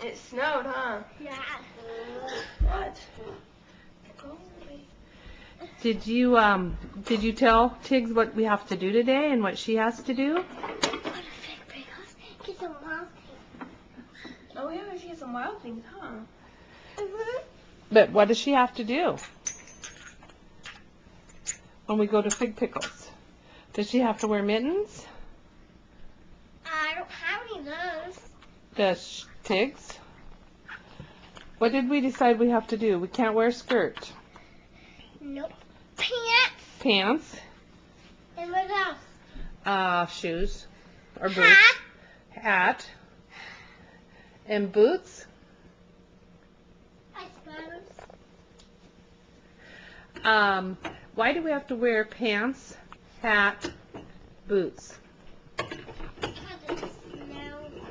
It snowed, huh? Yeah. What? Go away. Did you tell Tiggs what we have to do today and what she has to do? Go to Fig Pickles, get some wild things. Oh, yeah, she has some wild things, huh? But what does she have to do when we go to Fig Pickles? Does she have to wear mittens? I don't have any of those. Does Tiggs? What did we decide we have to do? We can't wear a skirt. Nope. Pants. Pants. And what else? Shoes. Or boots. Hat. And boots. I suppose. Why do we have to wear pants, hat, boots? Because it snowed.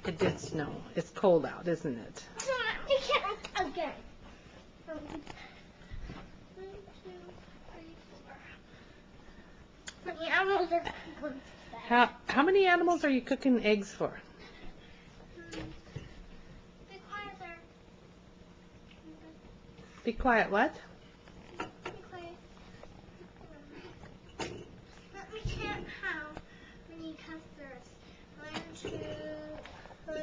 It did snow. It's cold out, isn't it? So let me count again. 1, 2, 3, 4. The animals are going to bed. How many animals are you cooking eggs for? Be quiet there. Be quiet, what? Be quiet. Let me count how many cups there's. 1,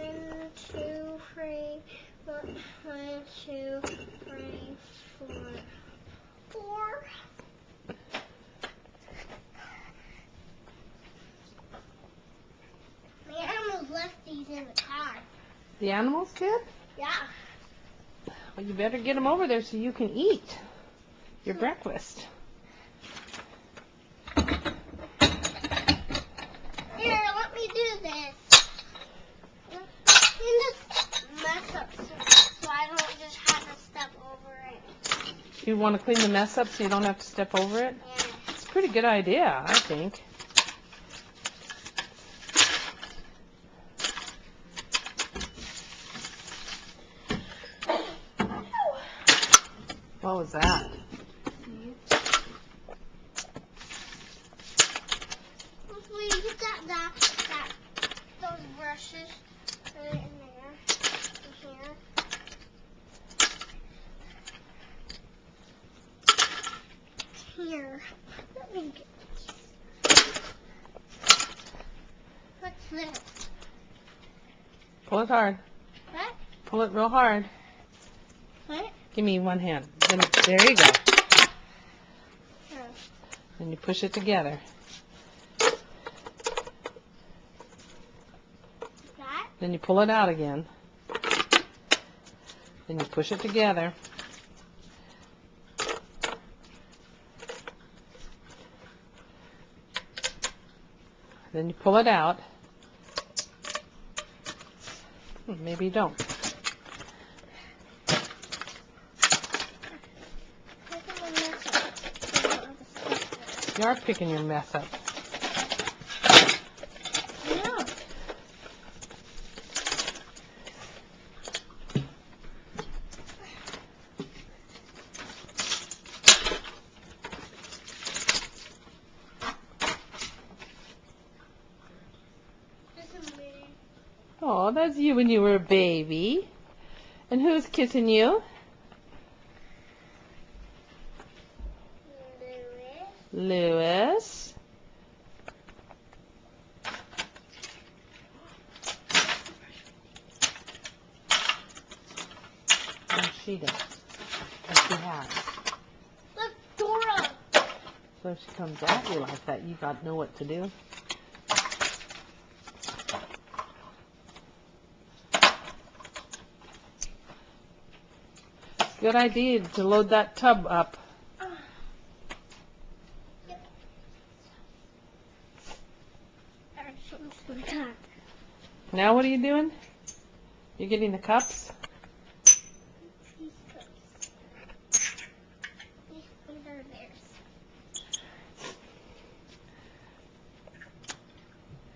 2, 3. 1, 2, 3, 4. 4. The animals left these in the car. The animals did? Yeah. Well, you better get them over there so you can eat your breakfast. Here, let me do this. Clean this mess up so I don't just have to step over it. You want to clean the mess up so you don't have to step over it? Yeah. It's a pretty good idea, I think. What was that? Before you get those brushes, put it in there, in here. Here. Let me get this. What's this? Pull it hard. What? Pull it real hard. What? Give me one hand. There you go. Oh. Then you push it together. That? Then you pull it out again. Then you push it together. Then you pull it out. Maybe you don't. You are picking your mess up. No. This is me. Oh, that's you when you were a baby. And who's kissing you? Lewis. And she does. And she has. Look, Dora. So if she comes at you like that, you got to know what to do. Good idea to load that tub up. Yep. Now what are you doing? You're getting the cups?